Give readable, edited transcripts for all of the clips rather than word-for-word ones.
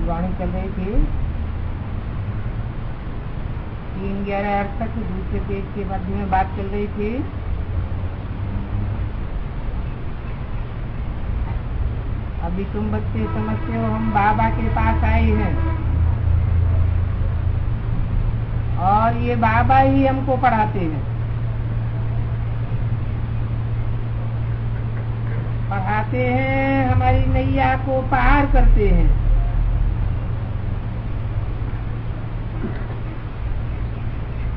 वाणी चल रही थी 3/11 तक दूसरे पेज के मध्य में बात चल रही थी। अभी तुम बच्चे समझते हो हम बाबा के पास आए हैं और ये बाबा ही हमको पढ़ाते हैं। पढ़ाते हैं, हमारी नैया को पार करते हैं।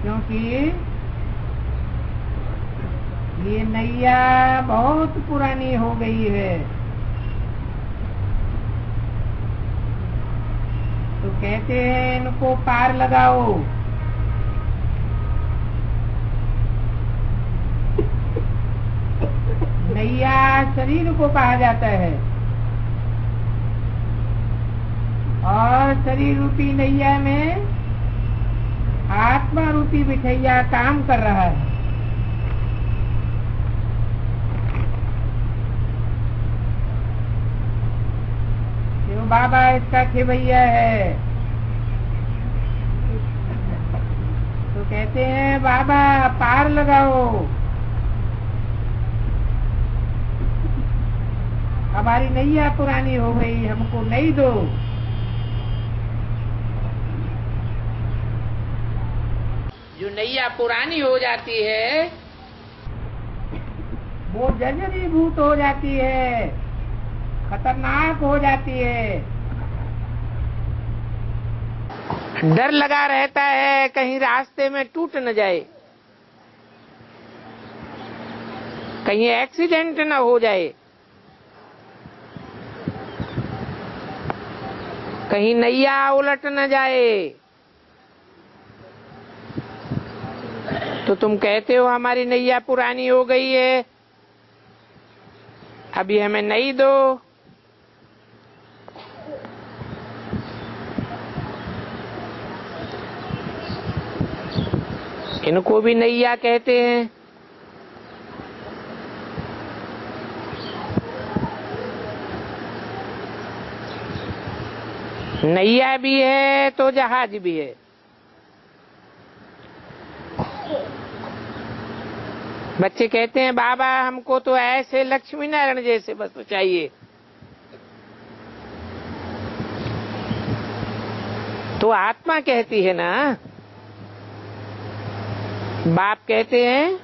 क्योंकि ये नैया बहुत पुरानी हो गई है। तो कहते हैं इनको पार लगाओ। नैया शरीर को कहा जाता है और शरीर रूपी नैया में आत्मा रूपी बिठैया काम कर रहा है। जो बाबा इसका खेवैया है। तो कहते हैं बाबा पार लगाओ। हमारी नैया पुरानी हो गई, हमको नहीं दो। जो नैया पुरानी हो जाती है वो जर्जरीभूत हो जाती है, खतरनाक हो जाती है। डर लगा रहता है कहीं रास्ते में टूट न जाए, कहीं एक्सीडेंट न हो जाए, कहीं नैया उलट न जाए। तो तुम कहते हो हमारी नैया पुरानी हो गई है, अभी हमें नई दो। इनको भी नैया कहते हैं। नैया भी है तो जहाज भी है। बच्चे कहते हैं बाबा हमको तो ऐसे लक्ष्मी नारायण जैसे बस चाहिए। तो आत्मा कहती है ना, बाप कहते हैं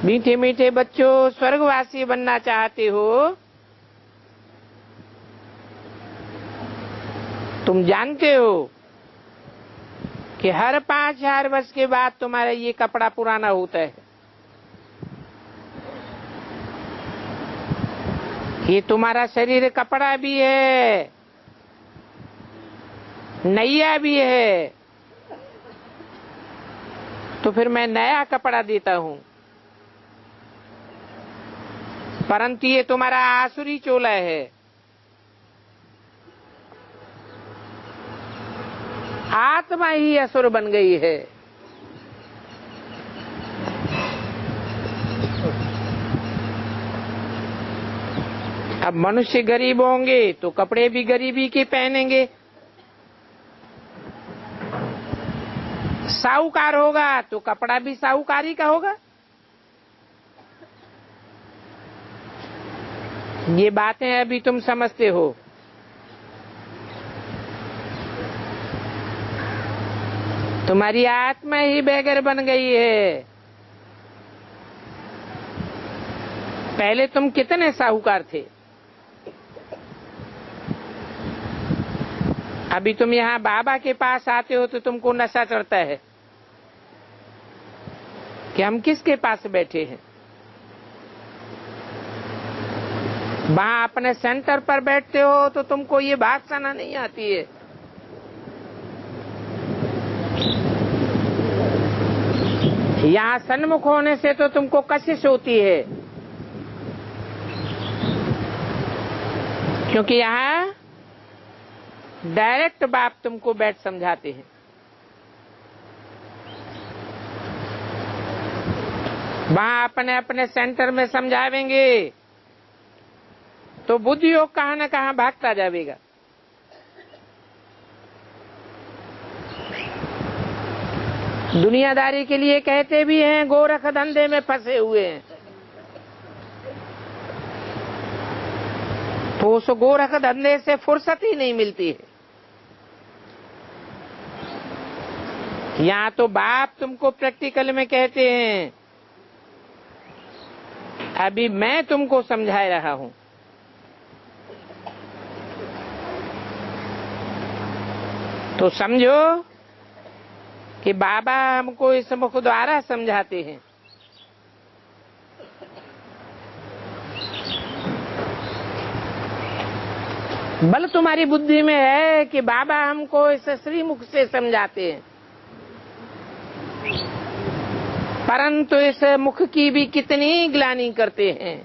मीठे मीठे बच्चों स्वर्गवासी बनना चाहते हो, तुम जानते हो कि हर 5000 वर्ष के बाद तुम्हारा ये कपड़ा पुराना होता है। ये तुम्हारा शरीर कपड़ा भी है, नैया भी है। तो फिर मैं नया कपड़ा देता हूं, परंतु ये तुम्हारा आसुरी चोला है। आत्मा ही असुर बन गई है। अब मनुष्य गरीब होंगे तो कपड़े भी गरीबी के पहनेंगे, साहूकार होगा तो कपड़ा भी साहूकारी का होगा। ये बातें अभी तुम समझते हो। तुम्हारी आत्मा ही बेगर बन गई है। पहले तुम कितने साहूकार थे, अभी तुम यहाँ बाबा के पास आते हो तो तुमको नशा चढ़ता है कि हम किसके पास बैठे हैं। वहां अपने सेंटर पर बैठते हो तो तुमको ये बात सुना नहीं आती है। यहाँ सन्मुख होने से तो तुमको कशिश होती है, क्योंकि यहाँ डायरेक्ट बाप तुमको बैठ समझाते हैं। वहां अपने अपने सेंटर में समझावेंगे तो बुद्धि योग कहां न कहां भागता जाएगा। दुनियादारी के लिए कहते भी हैं, गोरख धंधे में फंसे हुए हैं। तो उस गोरख धंधे से फुर्सत ही नहीं मिलती है। यहाँ तो बाप तुमको प्रैक्टिकल में कहते हैं, अभी मैं तुमको समझा रहा हूं। तो समझो कि बाबा हमको इस मुख द्वारा समझाते हैं। बल तुम्हारी बुद्धि में है कि बाबा हमको इस श्रीमुख से समझाते हैं, परंतु इस मुख की भी कितनी ग्लानि करते हैं।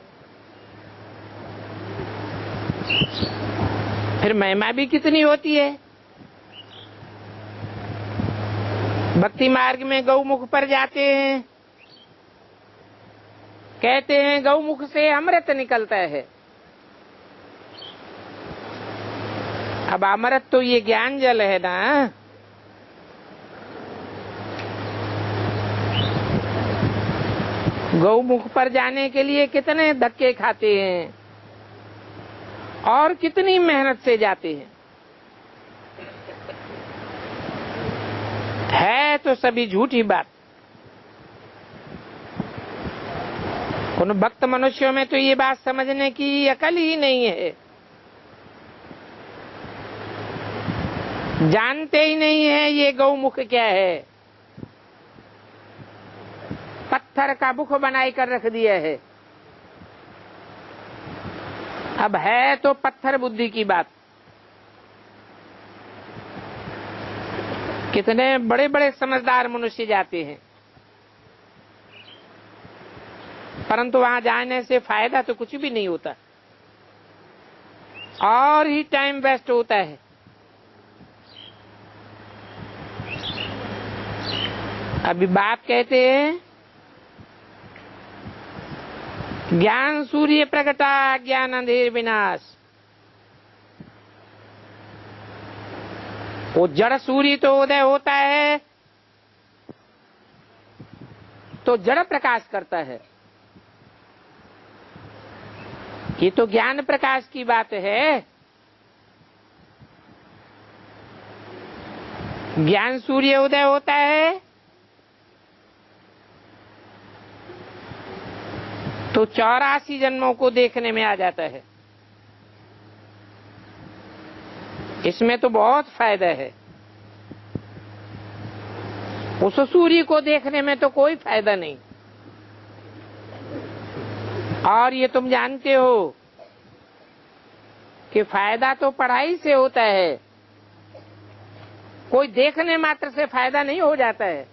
फिर महिमा भी कितनी होती है। भक्ति मार्ग में गौमुख पर जाते हैं, कहते हैं गौमुख से अमृत निकलता है। अब अमृत तो ये ज्ञान जल है ना। गौमुख पर जाने के लिए कितने धक्के खाते हैं और कितनी मेहनत से जाते हैं। है तो सभी झूठी बात। उन भक्त मनुष्यों में तो ये बात समझने की अकल ही नहीं है, जानते ही नहीं है ये गौमुख क्या है। पत्थर का मुख बनाई कर रख दिया है। अब है तो पत्थर बुद्धि की बात। कितने बड़े बड़े समझदार मनुष्य जाते हैं, परंतु वहां जाने से फायदा तो कुछ भी नहीं होता और ही टाइम वेस्ट होता है। अभी बाप कहते हैं, ज्ञान सूर्य प्रगटा ज्ञान अंधेर विनाश। वो जड़ सूर्य तो उदय होता है तो जड़ प्रकाश करता है। ये तो ज्ञान प्रकाश की बात है। ज्ञान सूर्य उदय होता है तो 84 जन्मों को देखने में आ जाता है। इसमें तो बहुत फायदा है। उस सूर्य को देखने में तो कोई फायदा नहीं। और ये तुम जानते हो कि फायदा तो पढ़ाई से होता है, कोई देखने मात्र से फायदा नहीं हो जाता है।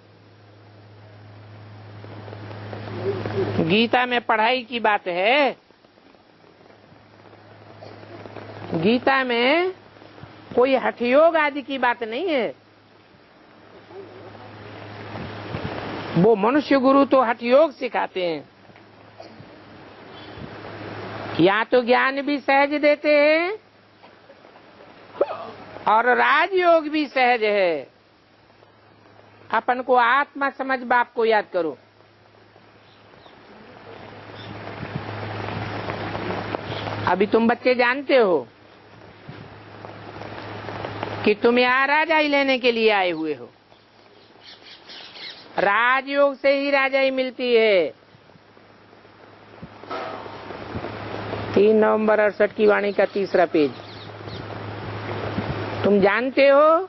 गीता में पढ़ाई की बात है। गीता में कोई हठयोग आदि की बात नहीं है। वो मनुष्य गुरु तो हठयोग सिखाते हैं। यहाँ तो ज्ञान भी सहज देते हैं और राजयोग भी सहज है। अपन को आत्मा समझ बाप को याद करो। अभी तुम बच्चे जानते हो कि तुम यहाँ राजाई लेने के लिए आए हुए हो। राजयोग से ही राजाई मिलती है। 3 नवंबर 68 की वाणी का 3रा पेज। तुम जानते हो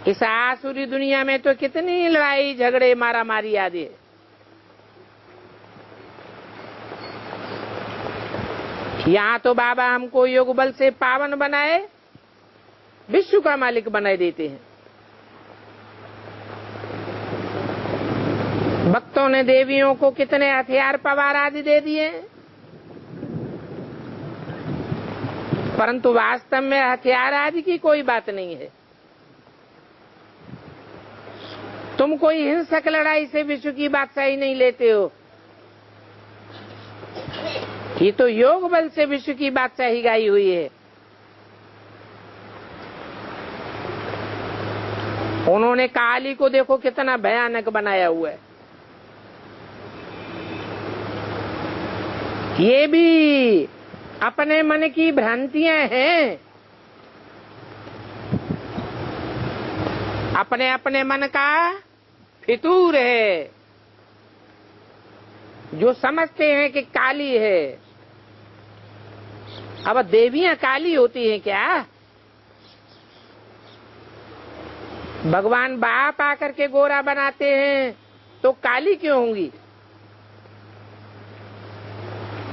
इस आसुरी दुनिया में तो कितनी लड़ाई झगड़े मारा मारी आदि है। यहाँ तो बाबा हमको योग बल से पावन बनाए, विश्व का मालिक बनाए देते हैं। भक्तों ने देवियों को कितने हथियार पवार आदि दे दिए, परंतु वास्तव में हथियार आदि की कोई बात नहीं है। तुम कोई हिंसक लड़ाई से विश्व की बादशाही नहीं लेते हो। ये तो योग बल से विश्व की बादशाही गाई हुई है। उन्होंने काली को देखो कितना भयानक बनाया हुआ है। ये भी अपने मन की भ्रांतियां हैं, अपने अपने मन का फितूर है, जो समझते हैं कि काली है। अब देवियां काली होती हैं क्या? भगवान बाप आकर के गोरा बनाते हैं तो काली क्यों होंगी?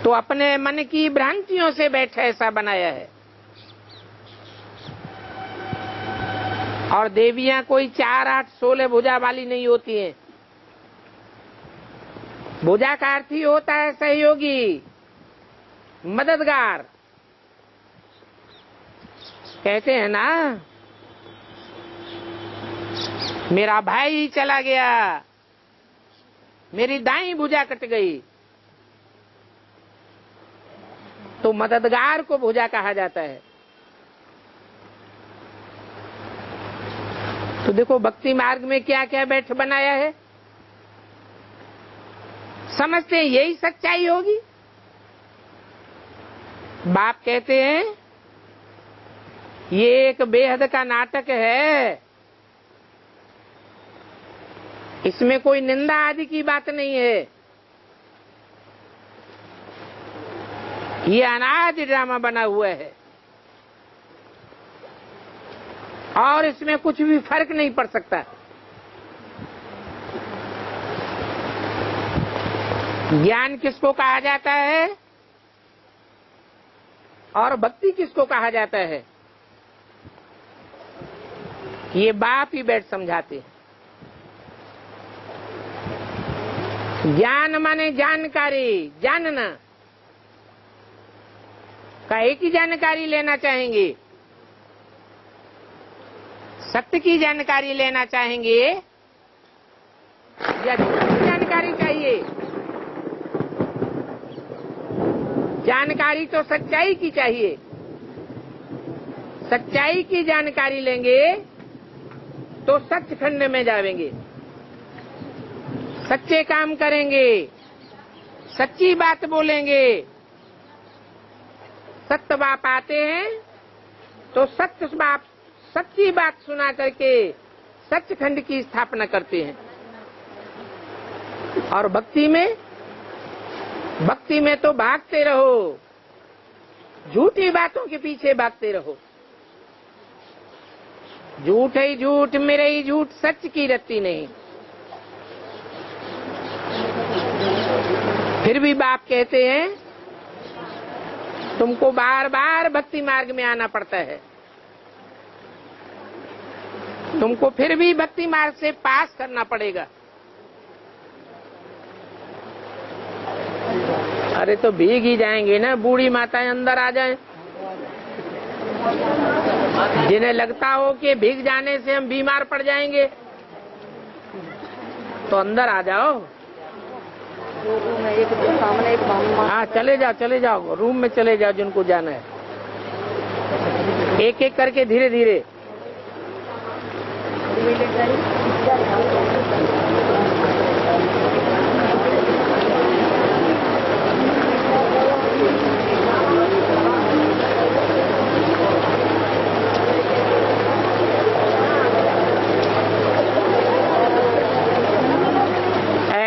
तो अपने मन की भ्रांतियों से बैठा ऐसा बनाया है। और देवियां कोई 4, 8, 16 भुजा वाली नहीं होती हैं। भुजा का अर्थ ही होता है सहयोगी, मददगार। कहते हैं ना, मेरा भाई चला गया, मेरी दाईं भुजा कट गई, तो मददगार को भुजा कहा जाता है। तो देखो भक्ति मार्ग में क्या क्या बैठ बनाया है। समझते हैं यही सच्चाई होगी। बाप कहते हैं ये एक बेहद का नाटक है, इसमें कोई निंदा आदि की बात नहीं है। ये अनादि ड्रामा बना हुआ है और इसमें कुछ भी फर्क नहीं पड़ सकता। ज्ञान किसको कहा जाता है और भक्ति किसको कहा जाता है, ये बाप ही बैठ समझाते हैं। ज्ञान माने जानकारी, जानना। काहे की जानकारी लेना चाहेंगे? सत्य की जानकारी लेना चाहेंगे या जानकारी चाहिए? जानकारी तो सच्चाई की चाहिए। सच्चाई की जानकारी लेंगे तो सचखंड में जाएंगे, सच्चे काम करेंगे, सच्ची बात बोलेंगे। सत्य बाप आते हैं तो सत्य बाप सच्ची बात सुना करके सचखंड की स्थापना करते हैं। और भक्ति में तो भागते रहो, झूठी बातों के पीछे भागते रहो। झूठ ही झूठ, मेरे ही झूठ, सच की रत्ती नहीं। फिर भी बाप कहते हैं तुमको बार बार भक्ति मार्ग में आना पड़ता है, तुमको फिर भी भक्ति मार्ग से पास करना पड़ेगा। अरे तो भीग ही जाएंगे ना, बूढ़ी माताएं अंदर आ जाएं। जिन्हें लगता हो कि भीग जाने से हम बीमार पड़ जाएंगे तो अंदर आ जाओ। हाँ चले जाओ, रूम में चले जाओ जिनको जाना है। एक एक करके धीरे धीरे।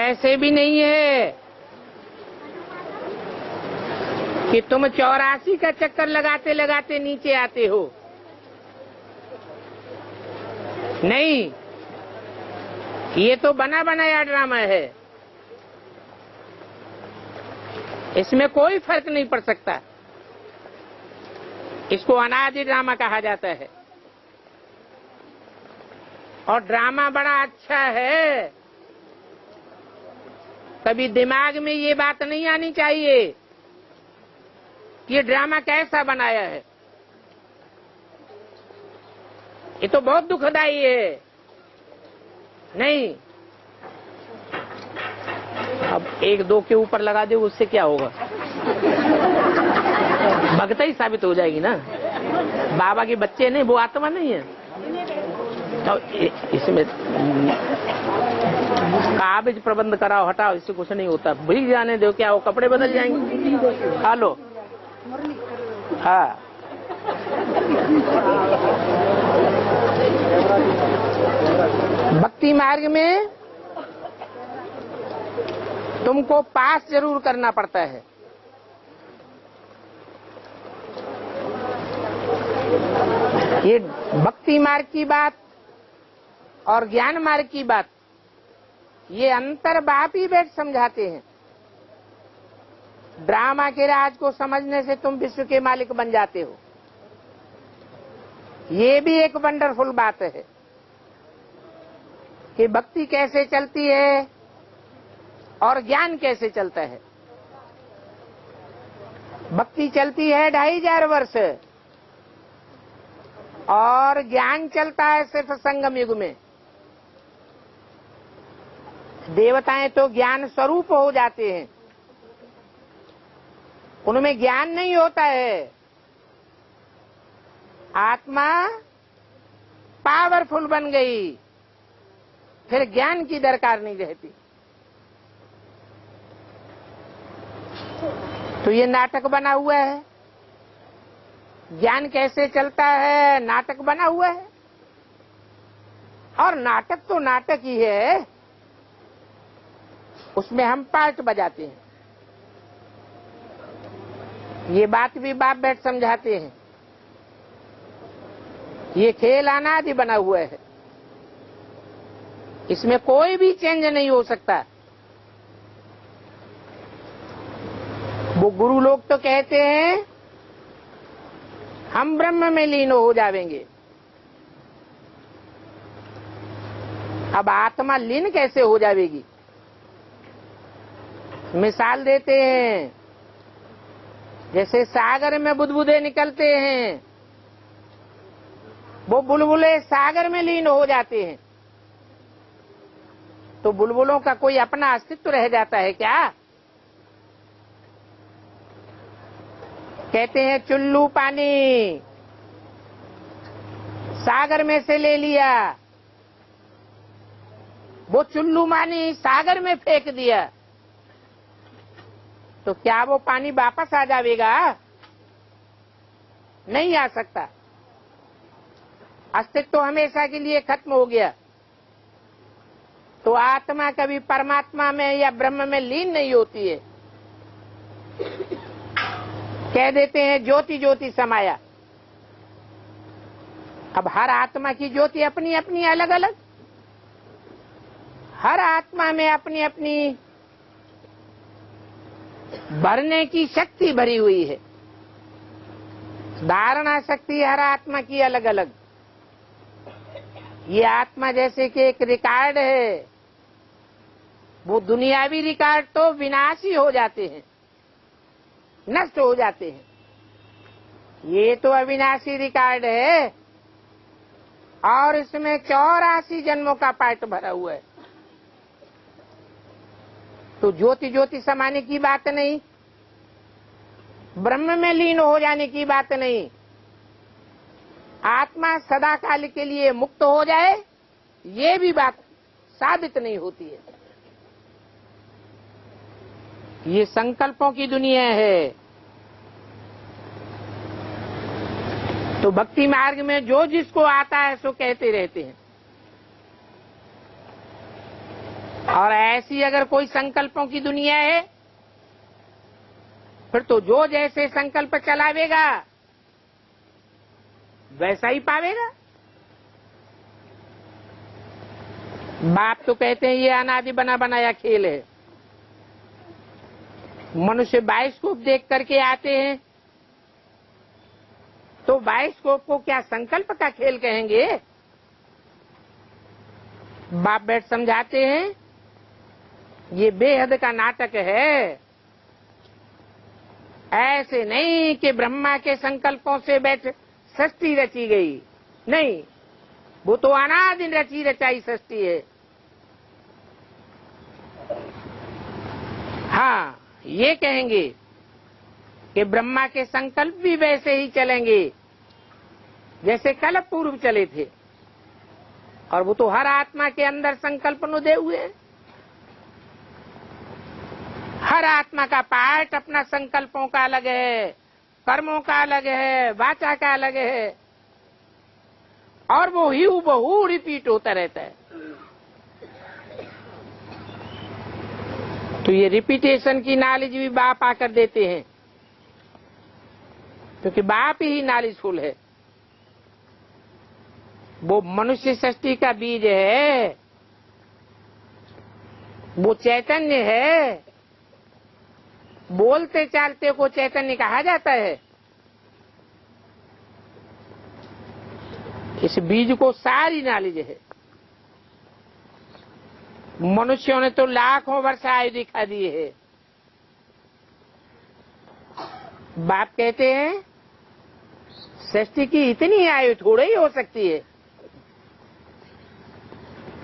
ऐसे भी नहीं है कि तुम 84 का चक्कर लगाते लगाते नीचे आते हो। नहीं, ये तो बना बनाया ड्रामा है, इसमें कोई फर्क नहीं पड़ सकता। इसको अनादि ड्रामा कहा जाता है। और ड्रामा बड़ा अच्छा है। कभी दिमाग में ये बात नहीं आनी चाहिए कि ये ड्रामा कैसा बनाया है। ये तो बहुत दुखदाई है। नहीं, अब 1-2 के ऊपर लगा दे, उससे क्या होगा? भगता ही साबित हो जाएगी ना। बाबा के बच्चे नहीं, वो आत्मा नहीं है। तो इसमें काबिज प्रबंध कराओ, हटाओ, इससे कुछ नहीं होता। भीग जाने दो, क्या वो कपड़े बदल जाएंगे? हालो, हाँ। भक्ति मार्ग में तुमको पास जरूर करना पड़ता है। ये भक्ति मार्ग की बात और ज्ञान मार्ग की बात, ये अंतर बाप ही बैठ समझाते हैं। ड्रामा के राज को समझने से तुम विश्व के मालिक बन जाते हो, ये भी एक वंडरफुल बात है कि भक्ति कैसे चलती है और ज्ञान कैसे चलता है। भक्ति चलती है 2500 वर्ष और ज्ञान चलता है सिर्फ संगम युग में। देवताएं तो ज्ञान स्वरूप हो जाते हैं, उनमें ज्ञान नहीं होता है। आत्मा पावरफुल बन गई, फिर ज्ञान की दरकार नहीं रहती। तो ये नाटक बना हुआ है। ज्ञान कैसे चलता है, नाटक बना हुआ है। और नाटक तो नाटक ही है, उसमें हम पार्ट बजाते हैं। ये बात भी बाप बैठ समझाते हैं। ये खेल अनादि बना हुआ है, इसमें कोई भी चेंज नहीं हो सकता। वो गुरु लोग तो कहते हैं हम ब्रह्म में लीन हो जाएंगे। अब आत्मा लीन कैसे हो जाएगी? मिसाल देते हैं, जैसे सागर में बुदबुदे निकलते हैं, वो बुलबुले सागर में लीन हो जाते हैं, तो बुलबुलों का कोई अपना अस्तित्व रह जाता है क्या? कहते हैं चुल्लू पानी सागर में से ले लिया, वो चुल्लू पानी सागर में फेंक दिया, तो क्या वो पानी वापस आ जाएगा? नहीं आ सकता। अस्तित्व तो हमेशा के लिए खत्म हो गया। तो आत्मा कभी परमात्मा में या ब्रह्म में लीन नहीं होती है। कह देते हैं ज्योति ज्योति समाया। अब हर आत्मा की ज्योति अपनी अपनी अलग अलग, हर आत्मा में अपनी अपनी भरने की शक्ति भरी हुई है। धारणा शक्ति हर आत्मा की अलग अलग। ये आत्मा जैसे कि एक रिकॉर्ड है, वो दुनियावी रिकॉर्ड तो विनाशी हो जाते हैं, नष्ट हो जाते हैं। ये तो अविनाशी रिकॉर्ड है और इसमें 84 जन्मों का पार्ट भरा हुआ है। तो ज्योति ज्योति समाने की बात नहीं, ब्रह्म में लीन हो जाने की बात नहीं। आत्मा सदा काल के लिए मुक्त हो जाए, ये भी बात साबित नहीं होती है। ये संकल्पों की दुनिया है। तो भक्ति मार्ग में जो जिसको आता है सो कहते रहते हैं। और ऐसी अगर कोई संकल्पों की दुनिया है, फिर तो जो जैसे संकल्प चलावेगा वैसा ही पावेगा। बाप तो कहते हैं ये अनादि बना बनाया खेल है। मनुष्य बायोस्कोप देख करके आते हैं, तो बायोस्कोप को क्या संकल्प का खेल कहेंगे? बाप बैठ समझाते हैं ये बेहद का नाटक है। ऐसे नहीं कि ब्रह्मा के संकल्पों से बैठ सृष्टि रची गई, नहीं, वो तो अनादि रची रचाई सृष्टि है। हाँ, ये कहेंगे कि ब्रह्मा के संकल्प भी वैसे ही चलेंगे जैसे कल पूर्व चले थे। और वो तो हर आत्मा के अंदर संकल्प नुदे हुए हैं। हर आत्मा का पार्ट अपना संकल्पों का अलग है, कर्मों का अलग है, वाचा का अलग है, और वो ही हूबहू रिपीट होता रहता है। तो ये रिपीटेशन की नॉलेज भी बाप आकर देते हैं, क्योंकि बाप ही नॉलेजफुल है। वो मनुष्य सृष्टि का बीज है, वो चैतन्य है। बोलते चालते को चैतन्य कहा जाता है। इस बीज को सारी नॉलेज है। मनुष्यों ने तो लाखों वर्ष आयु दिखा दी है। बाप कहते हैं सृष्टि की इतनी आयु थोड़ी ही हो सकती है।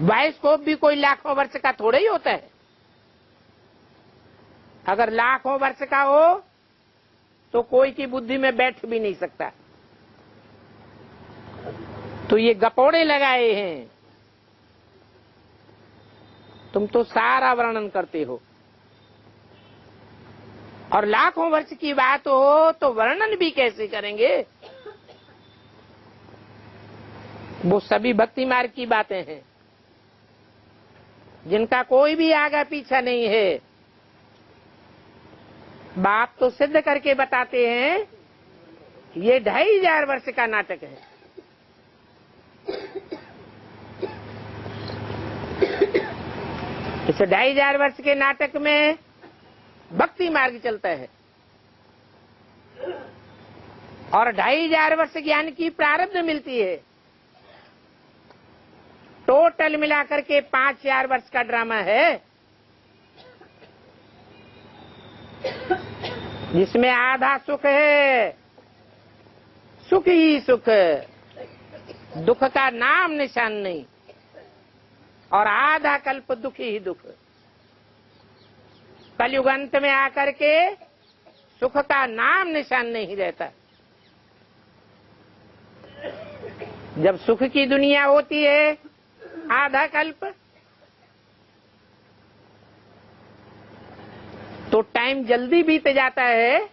बायोस्कोप भी कोई लाखों वर्ष का थोड़ा ही होता है। अगर लाखों वर्ष का हो तो कोई की बुद्धि में बैठ भी नहीं सकता। तो ये गपोड़े लगाए हैं। तुम तो सारा वर्णन करते हो, और लाखों वर्ष की बात हो तो वर्णन भी कैसे करेंगे? वो सभी भक्ति मार्ग की बातें हैं, जिनका कोई भी आगा पीछा नहीं है। बाप तो सिद्ध करके बताते हैं ये 2500 वर्ष का नाटक है। इस 2500 वर्ष के नाटक में भक्ति मार्ग चलता है, और 2500 वर्ष ज्ञान की प्रारब्ध मिलती है। टोटल मिलाकर के 5000 वर्ष का ड्रामा है, जिसमें आधा सुख है, सुख ही सुख, दुख का नाम निशान नहीं, और आधा कल्प दुख ही दुख। कलयुग अंत में आकर के सुख का नाम निशान नहीं रहता। जब सुख की दुनिया होती है आधा कल्प, तो टाइम जल्दी बीत जाता है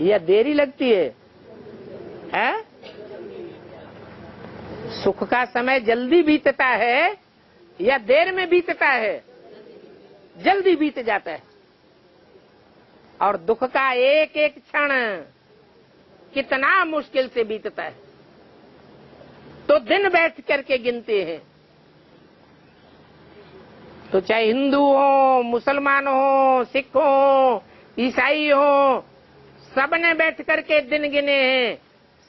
या देरी लगती है? सुख का समय जल्दी बीतता है या देर में बीतता है? जल्दी बीत जाता है। और दुख का एक एक क्षण कितना मुश्किल से बीतता है, तो दिन बैठ करके गिनते हैं। तो चाहे हिंदू हो, मुसलमान हो, सिख हो, ईसाई हो, सबने बैठ करके दिन गिने हैं।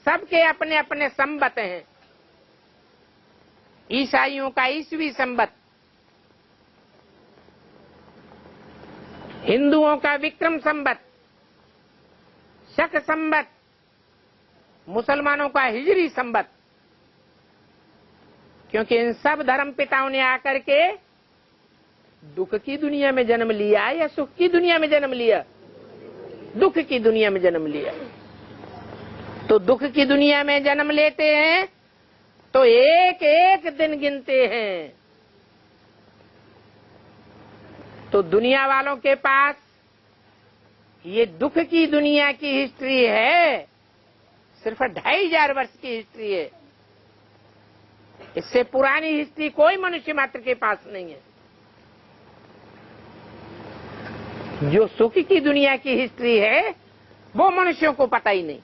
सबके अपने अपने संबत हैं। ईसाइयों का ईसवी संबत, हिंदुओं का विक्रम संबत, शक संबत, मुसलमानों का हिजरी संबत। क्योंकि इन सब धर्म पिताओं ने आकर के दुख की दुनिया में जन्म लिया या सुख की दुनिया में जन्म लिया? दुख की दुनिया में जन्म लिया। तो दुख की दुनिया में जन्म लेते हैं तो एक एक दिन गिनते हैं। तो दुनिया वालों के पास ये दुख की दुनिया की हिस्ट्री है, सिर्फ 2500 वर्ष की हिस्ट्री है। इससे पुरानी हिस्ट्री कोई मनुष्य मात्र के पास नहीं है। जो सुख की दुनिया की हिस्ट्री है वो मनुष्यों को पता ही नहीं।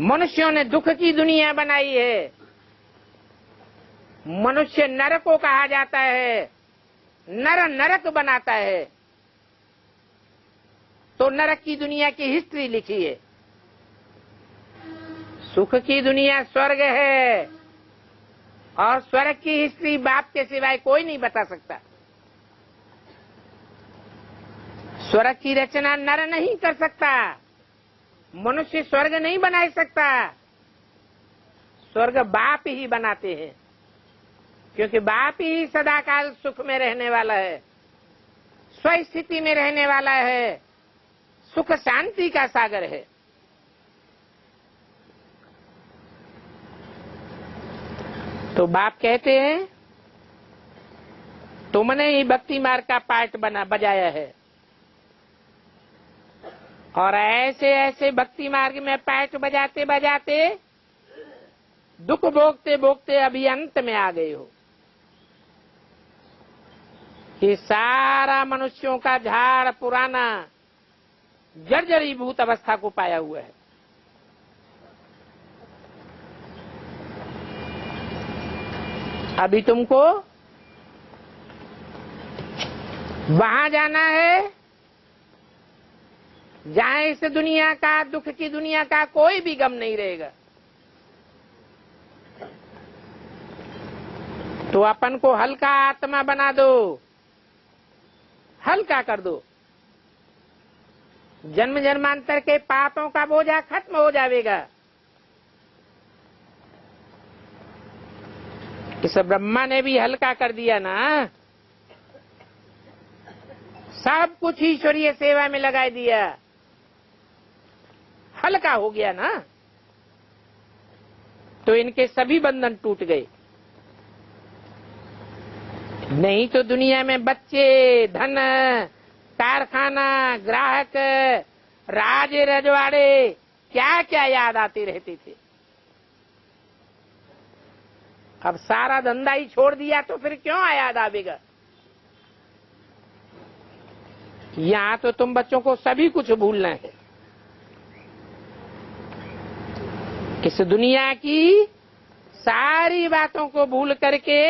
मनुष्यों ने दुख की दुनिया बनाई है। मनुष्य नरक को कहा जाता है, नर नरक बनाता है। तो नरक की दुनिया की हिस्ट्री लिखी है। सुख की दुनिया स्वर्ग है, और स्वर्ग की हिस्ट्री बाप के सिवाय कोई नहीं बता सकता। स्वर्ग की रचना नर नहीं कर सकता। मनुष्य स्वर्ग नहीं बना सकता। स्वर्ग बाप ही बनाते हैं, क्योंकि बाप ही सदाकाल सुख में रहने वाला है, स्वस्थिति में रहने वाला है, सुख शांति का सागर है। तो बाप कहते हैं तुमने ही भक्ति मार्ग का पार्ट बजाया है, और ऐसे ऐसे भक्ति मार्ग में पार्ट बजाते बजाते दुख भोगते भोगते अभी अंत में आ गए हो। ये सारा मनुष्यों का झाड़ पुराना जर्जरीभूत अवस्था को पाया हुआ है। अभी तुमको वहां जाना है जहां इस दुनिया का, दुख की दुनिया का कोई भी गम नहीं रहेगा। तो अपन को हल्का आत्मा बना दो, हल्का कर दो। जन्म जन्मांतर के पापों का बोझा खत्म हो जाएगा। इस ब्रह्मा ने भी हल्का कर दिया ना, सब कुछ ईश्वरीय सेवा में लगा दिया, हल्का हो गया ना। तो इनके सभी बंधन टूट गए। नहीं तो दुनिया में बच्चे, धन, कारखाना, ग्राहक, राज रजवाड़े क्या क्या याद आते रहते थे। अब सारा धंधा ही छोड़ दिया तो फिर क्यों याद आवेगा। यहाँ तो तुम बच्चों को सभी कुछ भूलना है। इस दुनिया की सारी बातों को भूल करके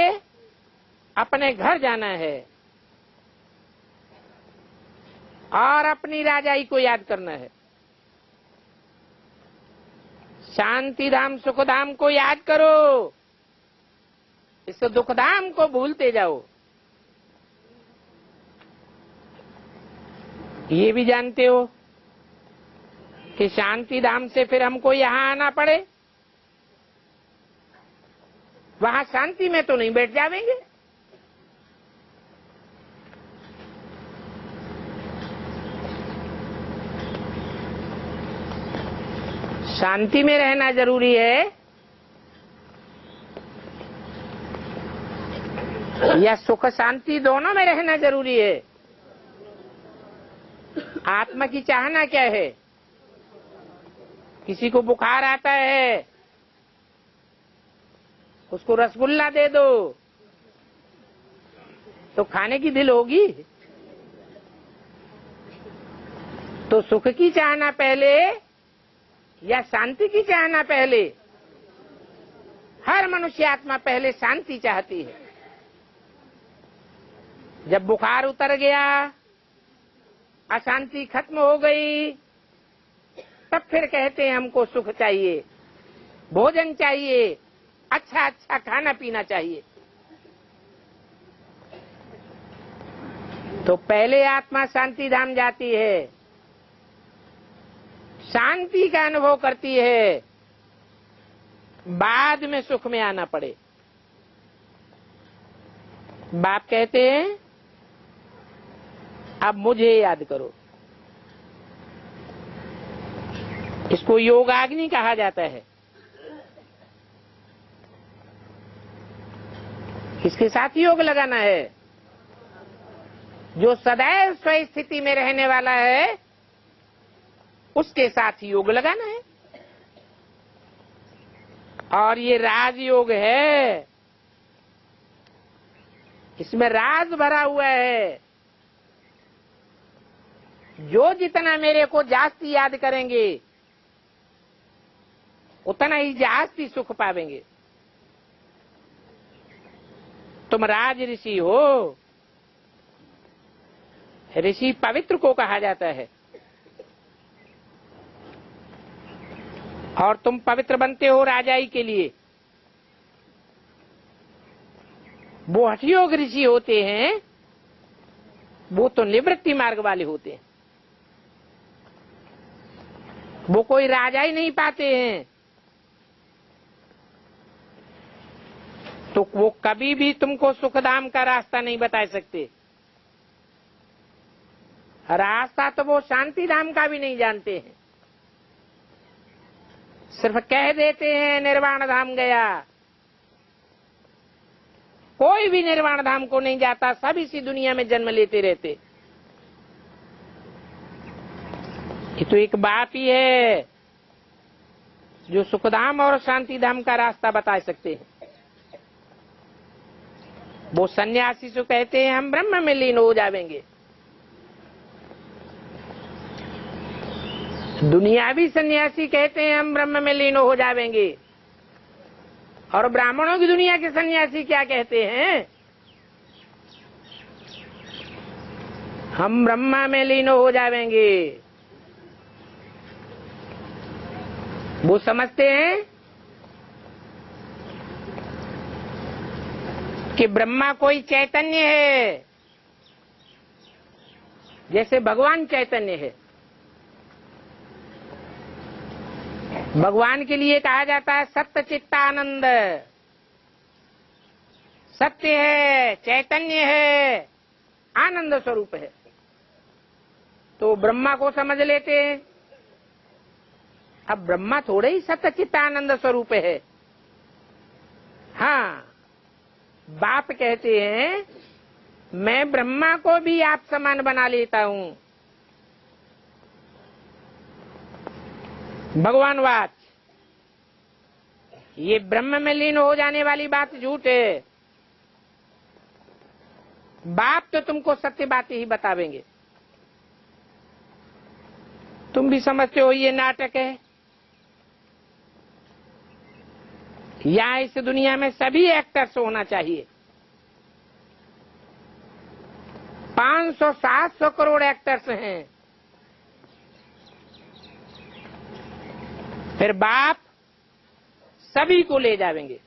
अपने घर जाना है और अपनी राजाई को याद करना है। शांति धाम, सुख धाम को याद करो, इस दुख धाम को भूलते जाओ। ये भी जानते हो कि शांति धाम से फिर हमको यहाँ आना पड़े, वहां शांति में तो नहीं बैठ जाएंगे। शांति में रहना जरूरी है या सुख शांति दोनों में रहना जरूरी है। आत्मा की चाहना क्या है? किसी को बुखार आता है, उसको रसगुल्ला दे दो तो खाने की दिल होगी। तो सुख की चाहना पहले या शांति की चाहना पहले? हर मनुष्य आत्मा पहले शांति चाहती है। जब बुखार उतर गया, अशांति खत्म हो गई, तब फिर कहते हैं हमको सुख चाहिए, भोजन चाहिए, अच्छा अच्छा खाना पीना चाहिए। तो पहले आत्मा शांति धाम जाती है, शांति का अनुभव करती है, बाद में सुख में आना पड़े। बाप कहते हैं अब मुझे याद करो। इसको योगाग्नि कहा जाता है। इसके साथ योग लगाना है। जो सदैव स्व स्थिति में रहने वाला है उसके साथ योग लगाना है। और ये राजयोग है, इसमें राज भरा हुआ है। जो जितना मेरे को जास्ती याद करेंगे उतना ही जास्ती सुख पावेंगे। तुम राज ऋषि हो। ऋषि पवित्र को कहा जाता है और तुम पवित्र बनते हो राजाई के लिए। वो हठयोग ऋषि होते हैं, वो तो निवृत्ति मार्ग वाले होते हैं। वो कोई राजा ही नहीं पाते हैं, तो वो कभी भी तुमको सुखधाम का रास्ता नहीं बता सकते। रास्ता तो वो शांति धाम का भी नहीं जानते हैं। सिर्फ कह देते हैं निर्वाण धाम गया, कोई भी निर्वाण धाम को नहीं जाता, सब इसी दुनिया में जन्म लेते रहते। ये तो एक बाप ही है जो सुखधाम और शांति धाम का रास्ता बता सकते हैं। वो सन्यासी से कहते हैं हम ब्रह्म में लीन हो जाएंगे। दुनियावी सन्यासी कहते हैं हम ब्रह्म में लीन हो जाएंगे। और ब्राह्मणों की दुनिया के सन्यासी क्या कहते हैं? हम ब्रह्मा में लीन हो जाएंगे। वो समझते हैं कि ब्रह्मा कोई चैतन्य है, जैसे भगवान चैतन्य है। भगवान के लिए कहा जाता है सत्य चित्तानंद। सत्य है, चैतन्य है, आनंद स्वरूप है। तो ब्रह्मा को समझ लेते हैं। अब ब्रह्मा थोड़े ही सत्य चित्तानंद स्वरूप है। हाँ, बाप कहते हैं मैं ब्रह्मा को भी आप समान बना लेता हूं। भगवान वाच, ये ब्रह्म में लीन हो जाने वाली बात झूठ है। बाप तो तुमको सत्य बातें ही बतावेंगे। तुम भी समझते हो ये नाटक है। यहाँ इस दुनिया में सभी एक्टर्स होना चाहिए। 500-700 करोड़ एक्टर्स हैं। फिर बाप सभी को ले जाएंगे।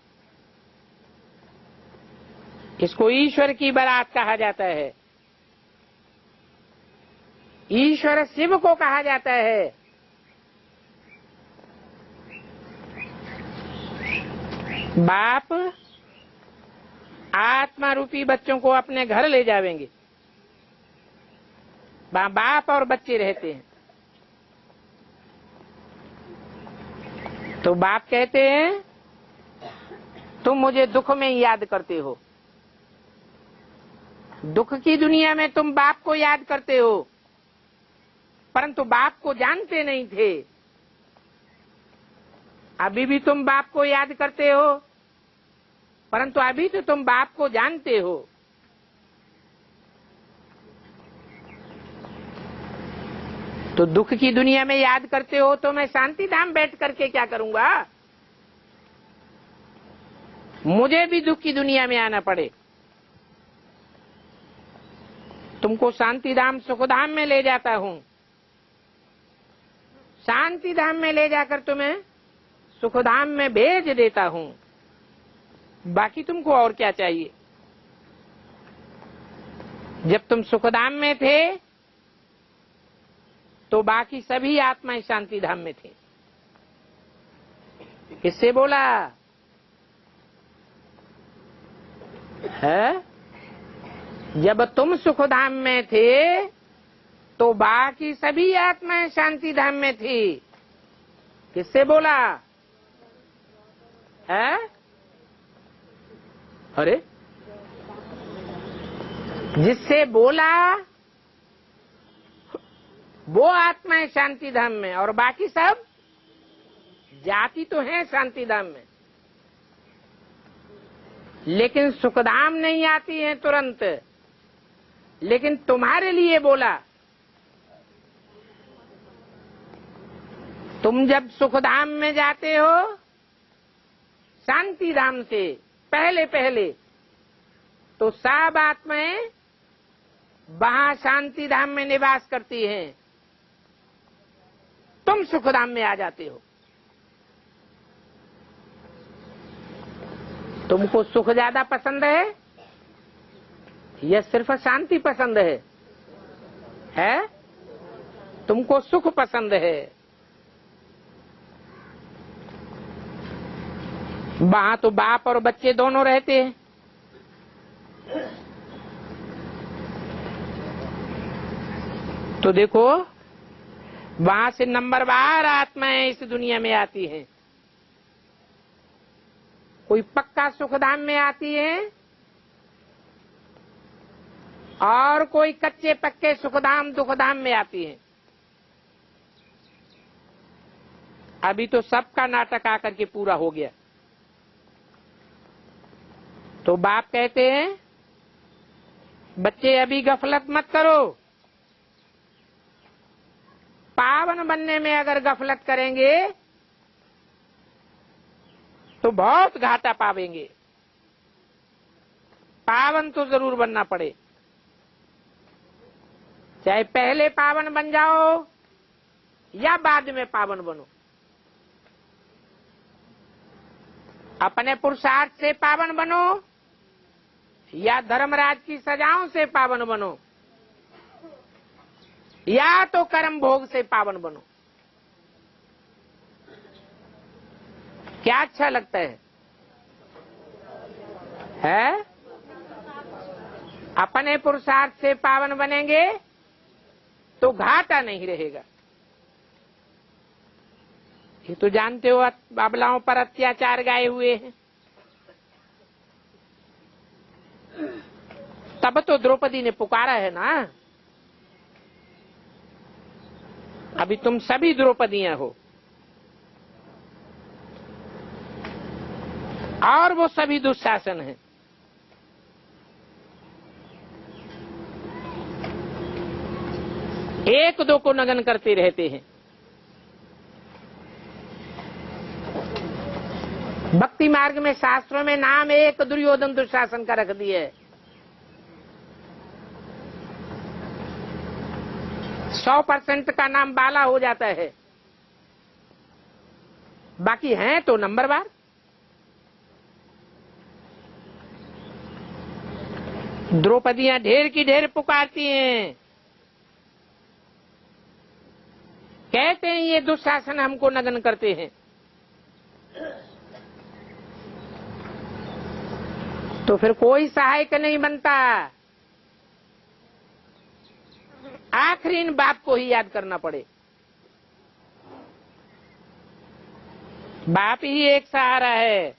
इसको ईश्वर की बारात कहा जाता है। ईश्वर शिव को कहा जाता है। बाप आत्मा रूपी बच्चों को अपने घर ले जाएंगे। बाप और बच्चे रहते हैं। तो बाप कहते हैं तुम मुझे दुख में याद करते हो। दुख की दुनिया में तुम बाप को याद करते हो, परंतु बाप को जानते नहीं थे। अभी भी तुम बाप को याद करते हो, परंतु अभी तो तुम बाप को जानते हो। तो दुख की दुनिया में याद करते हो तो मैं शांति धाम बैठ करके क्या करूंगा? मुझे भी दुख की दुनिया में आना पड़े। तुमको शांति धाम सुख धाम में ले जाता हूं। शांति धाम में ले जाकर तुम्हें सुख धाम में भेज देता हूं। बाकी तुमको और क्या चाहिए? जब तुम सुख धाम में थे तो बाकी सभी आत्माएं शांति धाम में थी। किससे बोला है? जब तुम सुख धाम में थे तो बाकी सभी आत्माएं शांति धाम में थी। किससे बोला है? अरे जिससे बोला वो आत्माएं शांति धाम में, और बाकी सब जाति तो है शांति धाम में, लेकिन सुखधाम नहीं आती है तुरंत। लेकिन तुम्हारे लिए बोला। तुम जब सुखधाम में जाते हो शांति धाम से पहले पहले, तो सब आत्माएं वहां शांति धाम में निवास करती हैं। तुम सुखधाम में आ जाते हो। तुमको सुख ज्यादा पसंद है या सिर्फ शांति पसंद है? तुमको सुख पसंद है। वहां तो बाप और बच्चे दोनों रहते हैं। तो देखो वहां से नंबरवार आत्माएं इस दुनिया में आती हैं। कोई पक्का सुखधाम में आती है और कोई कच्चे पक्के सुखधाम दुखधाम में आती हैं। अभी तो सबका नाटक आकर के पूरा हो गया। तो बाप कहते हैं बच्चे अभी गफलत मत करो। पावन बनने में अगर गफलत करेंगे तो बहुत घाटा पावेंगे। पावन तो जरूर बनना पड़े, चाहे पहले पावन बन जाओ या बाद में पावन बनो। अपने पुरुषार्थ से पावन बनो या धर्मराज की सजाओं से पावन बनो या तो कर्म भोग से पावन बनो। क्या अच्छा लगता है? अपने पुरुषार्थ से पावन बनेंगे तो घाटा नहीं रहेगा। ये तो जानते हो बाबलाओं पर अत्याचार गाए हुए हैं। तब तो द्रौपदी ने पुकारा है ना। अभी तुम सभी द्रौपदियां हो और वो सभी दुशासन हैं। एक दो को नगन करते रहते हैं। भक्ति मार्ग में शास्त्रों में नाम एक दुर्योधन दुशासन का रख दिया है। 100% का नाम बाला हो जाता है, बाकी हैं तो नंबरवार। द्रौपदियां ढेर की ढेर पुकारती हैं, कहते हैं ये दुशासन हमको नगन करते हैं। तो फिर कोई सहायक नहीं बनता। आखिरी इन बाप को ही याद करना पड़े। बाप ही एक सहारा है।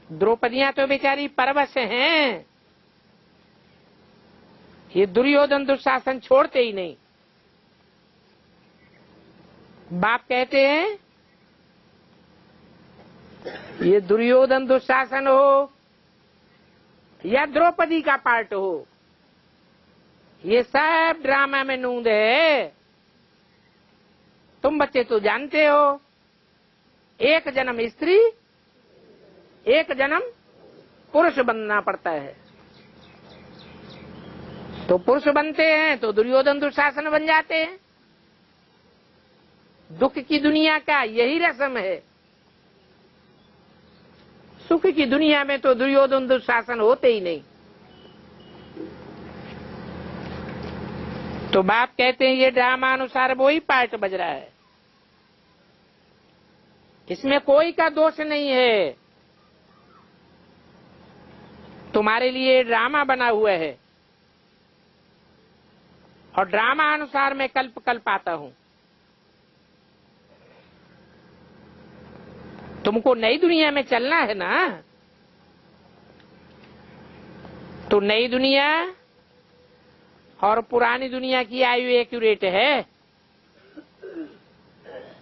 द्रौपदियां तो बेचारी परवश हैं, ये दुर्योधन दुशासन छोड़ते ही नहीं। बाप कहते हैं ये दुर्योधन दुशासन हो या द्रौपदी का पार्ट हो, ये सब ड्रामा में नूंद है। तुम बच्चे तो जानते हो, एक जन्म स्त्री एक जन्म पुरुष बनना पड़ता है। तो पुरुष बनते हैं तो दुर्योधन दुशासन बन जाते हैं। दुख की दुनिया का यही रस्म है। सुख की दुनिया में तो दुर्योधन दुशासन होते ही नहीं। तो बाप कहते हैं ये ड्रामा अनुसार वो ही पार्ट बज रहा है, इसमें कोई का दोष नहीं है। तुम्हारे लिए ड्रामा बना हुआ है और ड्रामा अनुसार मैं कल्प कल्प आता हूं। तुमको नई दुनिया में चलना है ना, तो नई दुनिया और पुरानी दुनिया की आयु एक्यूरेट है,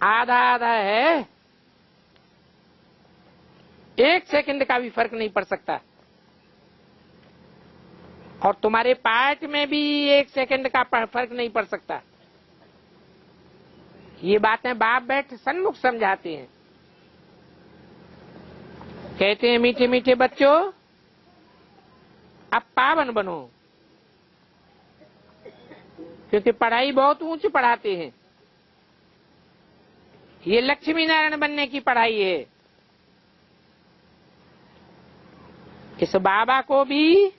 आधा आधा है। 1 सेकंड का भी फर्क नहीं पड़ सकता। और तुम्हारे पार्ट में भी 1 सेकंड का फर्क नहीं पड़ सकता। ये बातें बाप बैठ सन्मुख समझाते हैं। कहते हैं मीठे मीठे बच्चों अब पावन बनो, क्योंकि पढ़ाई बहुत ऊंच पढ़ाते हैं। ये लक्ष्मी नारायण बनने की पढ़ाई है। इस बाबा को भी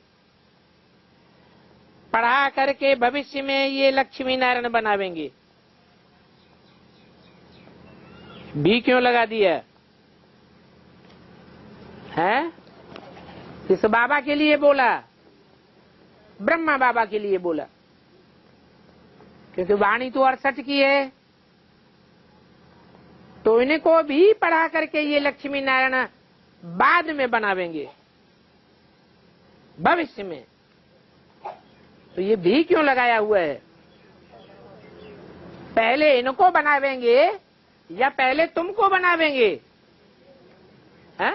पढ़ा करके भविष्य में ये लक्ष्मी नारायण बनावेंगे। भी क्यों लगा दिया है? इस बाबा के लिए बोला, ब्रह्मा बाबा के लिए बोला, क्योंकि वाणी तो 68 की है। तो इनको भी पढ़ा करके ये लक्ष्मी नारायण बाद में बनावेंगे। भविष्य में। तो ये भी क्यों लगाया हुआ है? पहले इनको बनावेंगे या पहले तुमको बनावेंगे? है?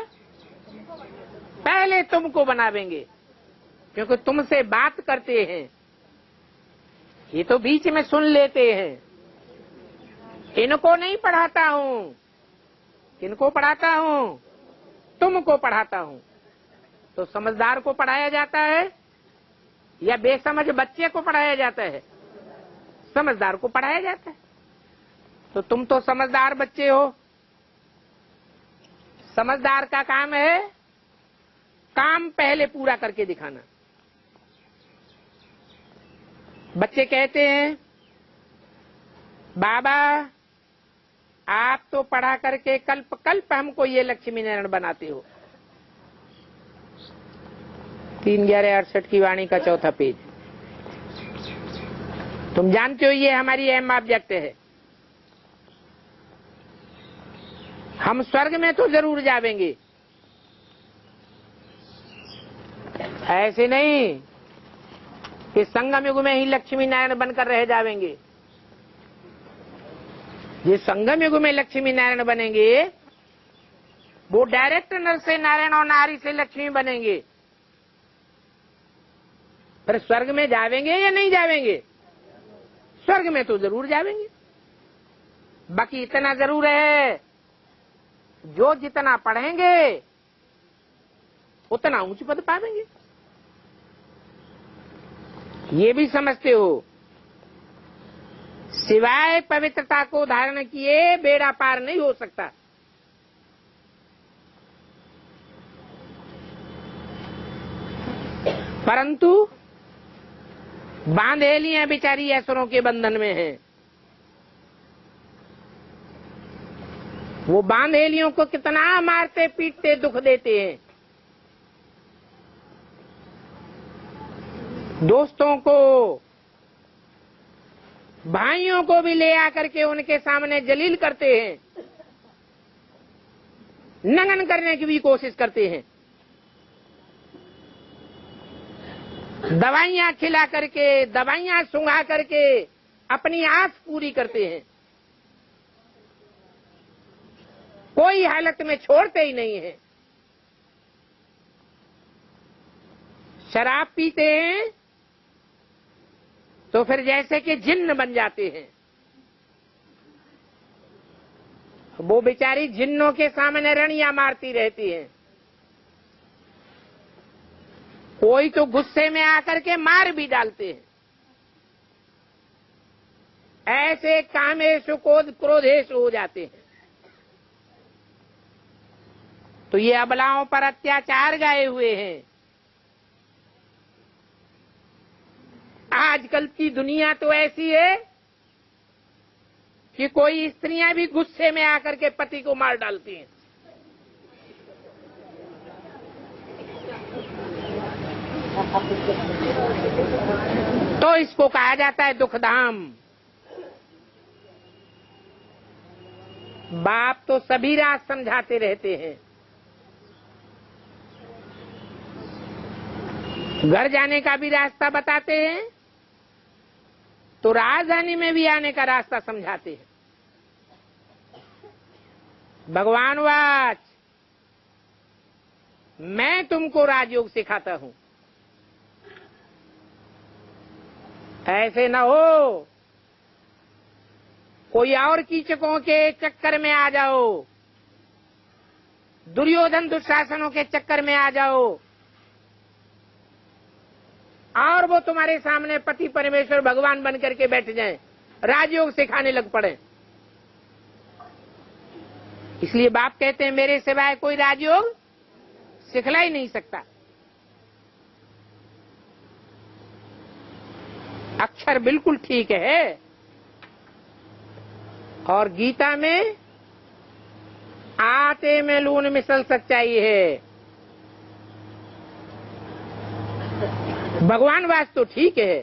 पहले तुमको बनावेंगे, क्योंकि तुमसे बात करते हैं। ये तो बीच में सुन लेते हैं। इनको नहीं पढ़ाता हूं। किनको पढ़ाता हूं? तुमको पढ़ाता हूं। तो समझदार को पढ़ाया जाता है या बेसमझ बच्चे को पढ़ाया जाता है? समझदार को पढ़ाया जाता है। तो तुम तो समझदार बच्चे हो। समझदार का काम है काम पहले पूरा करके दिखाना। बच्चे कहते हैं, बाबा आप तो पढ़ा करके कल्प कल्प हमको ये लक्ष्मी नारायण बनाते हो। 3/11/68 की वाणी का 4था पेज। तुम जानते हो ये हमारी अहम ऑब्जेक्ट है। हम स्वर्ग में तो जरूर जावेंगे, ऐसे नहीं कि संगम युग में ही लक्ष्मी नारायण बनकर रह जावेंगे। ये संगम युग में लक्ष्मी नारायण बनेंगे, वो डायरेक्ट नर से नारायण और नारी से लक्ष्मी बनेंगे। पर स्वर्ग में जावेंगे या नहीं जावेंगे? स्वर्ग में तो जरूर जावेंगे। बाकी इतना जरूर है, जो जितना पढ़ेंगे उतना ऊंच पद पावेंगे। ये भी समझते हो, सिवाय पवित्रता को धारण किए बेड़ा पार नहीं हो सकता। परंतु बांधेलियां बेचारी असुरों के बंधन में हैं। वो बांधेलियों को कितना मारते पीटते दुख देते हैं। दोस्तों को, भाइयों को भी ले आकर के उनके सामने जलील करते हैं, नंगन करने की भी कोशिश करते हैं। दवाइयां खिला करके, दवाइयां सुंघा करके अपनी आस पूरी करते हैं। कोई हालत में छोड़ते ही नहीं है। शराब पीते हैं तो फिर जैसे कि जिन्न बन जाते हैं। वो बेचारी जिन्नों के सामने रनियां मारती रहती हैं। कोई तो गुस्से में आकर के मार भी डालते हैं। ऐसे कामेशु क्रोधेशु हो जाते हैं। तो ये अबलाओं पर अत्याचार गाए हुए हैं। आजकल की दुनिया तो ऐसी है कि कोई स्त्रियां भी गुस्से में आकर के पति को मार डालती हैं। तो इसको कहा जाता है दुखधाम। बाप तो सभी रात समझाते रहते हैं। घर जाने का भी रास्ता बताते हैं, तो राजधानी में भी आने का रास्ता समझाते हैं। भगवान वाच, मैं तुमको राजयोग सिखाता हूं। ऐसे न हो कोई और कीचकों के चक्कर में आ जाओ, दुर्योधन दुशासनों के चक्कर में आ जाओ और वो तुम्हारे सामने पति परमेश्वर भगवान बन करके बैठ जाएं, राजयोग सिखाने लग पड़े। इसलिए बाप कहते हैं मेरे सिवाय कोई राजयोग सिखला ही नहीं सकता। अक्षर बिल्कुल ठीक है। और गीता में आटे में लून मिसल सच्चाई है। भगवान वास तो ठीक है,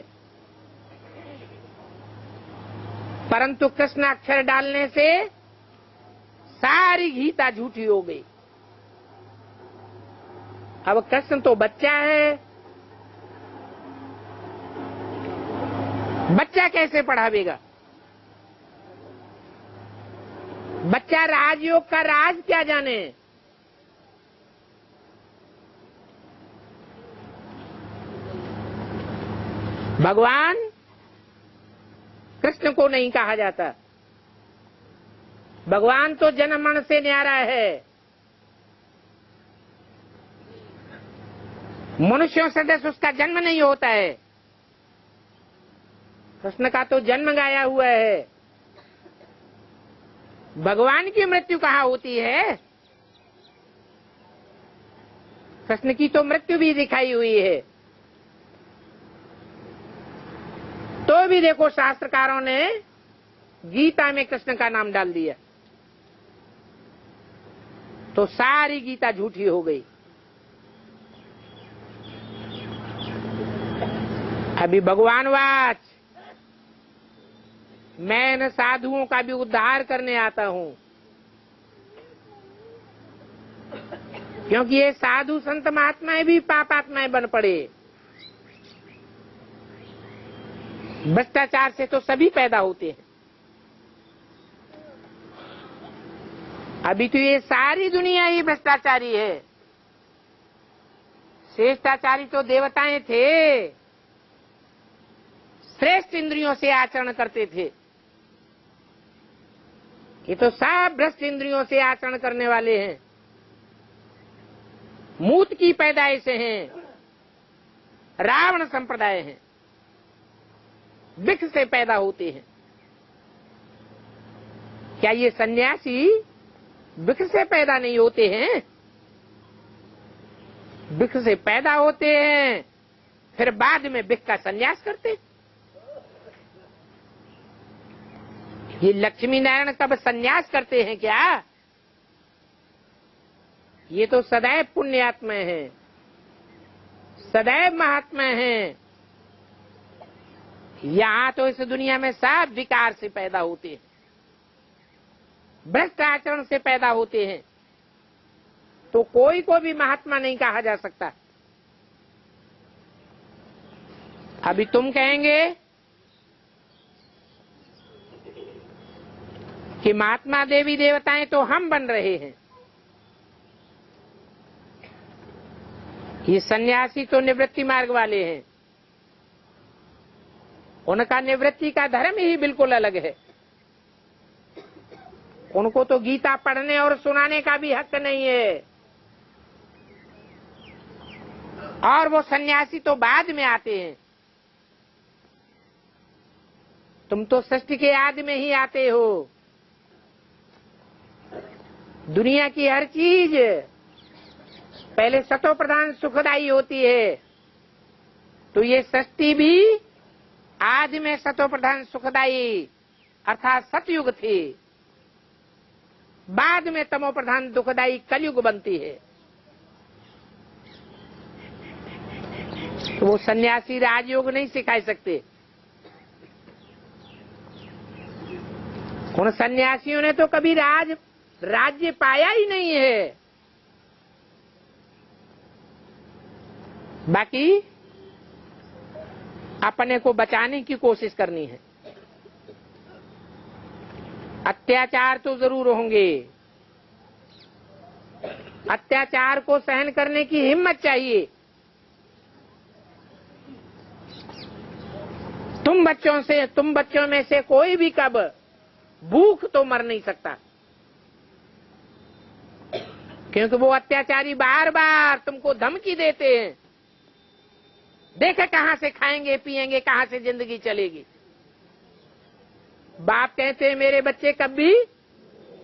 परंतु कृष्ण अक्षर डालने से सारी गीता झूठी हो गई। अब कृष्ण तो बच्चा है, बच्चा कैसे पढ़ावेगा? बच्चा राजयोग का राज क्या जाने? भगवान कृष्ण को नहीं कहा जाता। भगवान तो जन्म मरण से न्यारा है। मनुष्यों से दस उसका जन्म नहीं होता है। कृष्ण का तो जन्म गाया हुआ है। भगवान की मृत्यु कहाँ होती है? कृष्ण की तो मृत्यु भी दिखाई हुई है। तो भी देखो शास्त्रकारों ने गीता में कृष्ण का नाम डाल दिया, तो सारी गीता झूठी हो गई। अभी भगवान वाच, मैं इन साधुओं का भी उद्धार करने आता हूं, क्योंकि ये साधु संत महात्माएं भी पापात्माएं बन पड़े। भ्रष्टाचार से तो सभी पैदा होते हैं। अभी तो ये सारी दुनिया ही भ्रष्टाचारी है। श्रेष्ठाचारी तो देवताएं थे, श्रेष्ठ इंद्रियों से आचरण करते थे। ये तो सब भ्रष्ट इंद्रियों से आचरण करने वाले हैं। मूत की पैदाइश हैं, रावण संप्रदाय हैं, विष से पैदा होते हैं। क्या ये सन्यासी विष से पैदा नहीं होते हैं? विष से पैदा होते हैं, फिर बाद में विष का सन्यास करते। ये लक्ष्मी नारायण कब सन्यास करते हैं क्या? ये तो सदैव पुण्यात्मा हैं, सदैव महात्मा हैं। यहाँ तो इस दुनिया में सब विकार से पैदा होते हैं, भ्रष्ट आचरण से पैदा होते हैं। तो कोई को भी महात्मा नहीं कहा जा सकता। अभी तुम कहेंगे कि महात्मा देवी देवताएं तो हम बन रहे हैं, ये सन्यासी तो निवृत्ति मार्ग वाले हैं, उनका निवृत्ति का धर्म ही बिल्कुल अलग है। उनको तो गीता पढ़ने और सुनाने का भी हक नहीं है, और वो सन्यासी तो बाद में आते हैं। तुम तो सृष्टि के आदि में ही आते हो। दुनिया की हर चीज पहले सतो प्रधान सुखदायी होती है, तो ये सृष्टि भी आदि में सतो प्रधान सुखदायी अर्थात सतयुग थी, बाद में तमो प्रधान दुखदायी कलयुग बनती है। तो वो सन्यासी राजयोग नहीं सिखा सकते। उन सन्यासियों ने तो कभी राज्य पाया ही नहीं है। बाकी अपने को बचाने की कोशिश करनी है। अत्याचार तो जरूर होंगे, अत्याचार को सहन करने की हिम्मत चाहिए। तुम बच्चों में से कोई भी कब भूख तो मर नहीं सकता, क्योंकि वो अत्याचारी बार बार तुमको धमकी देते हैं। देखे कहां से खाएंगे पिएंगे, कहां से जिंदगी चलेगी। बाप कहते हैं मेरे बच्चे कभी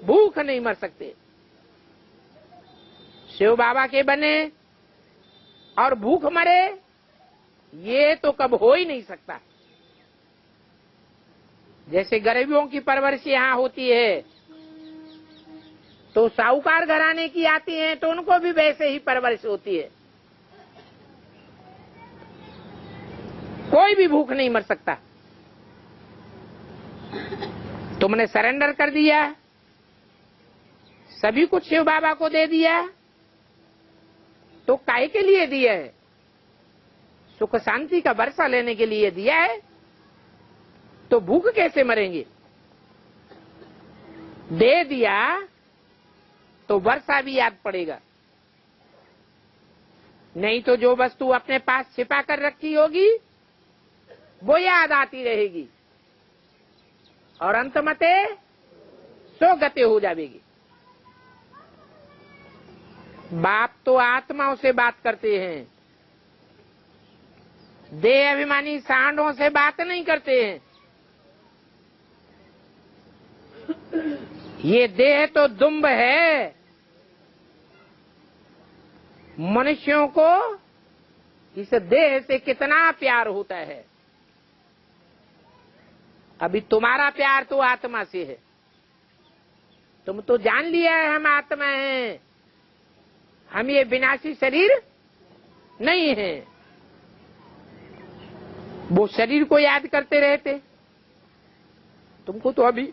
भूख नहीं मर सकते। शिव बाबा के बने और भूख मरे, ये तो कब हो ही नहीं सकता। जैसे गरीबों की परवरिश यहाँ होती है, तो साहूकार घराने की आती हैं तो उनको भी वैसे ही परवरिश होती है। कोई भी भूख नहीं मर सकता। तुमने सरेंडर कर दिया, सभी कुछ शिव बाबा को दे दिया, तो काहे के लिए दिया है? सुख शांति का वर्षा लेने के लिए दिया है। तो भूख कैसे मरेंगे? दे दिया तो वर्षा भी याद पड़ेगा, नहीं तो जो वस्तु अपने पास छिपा कर रखी होगी वो याद आती रहेगी और अंतमते सो गते हो जाएगी। बाप तो आत्माओं से बात करते हैं, देह अभिमानी सांडों से बात नहीं करते हैं। ये देह तो दुम्ब है। मनुष्यों को इस देह से कितना प्यार होता है। अभी तुम्हारा प्यार तो आत्मा से है। तुम तो जान लिया है हम आत्मा हैं, हम ये विनाशी शरीर नहीं है। वो शरीर को याद करते रहते। तुमको तो अभी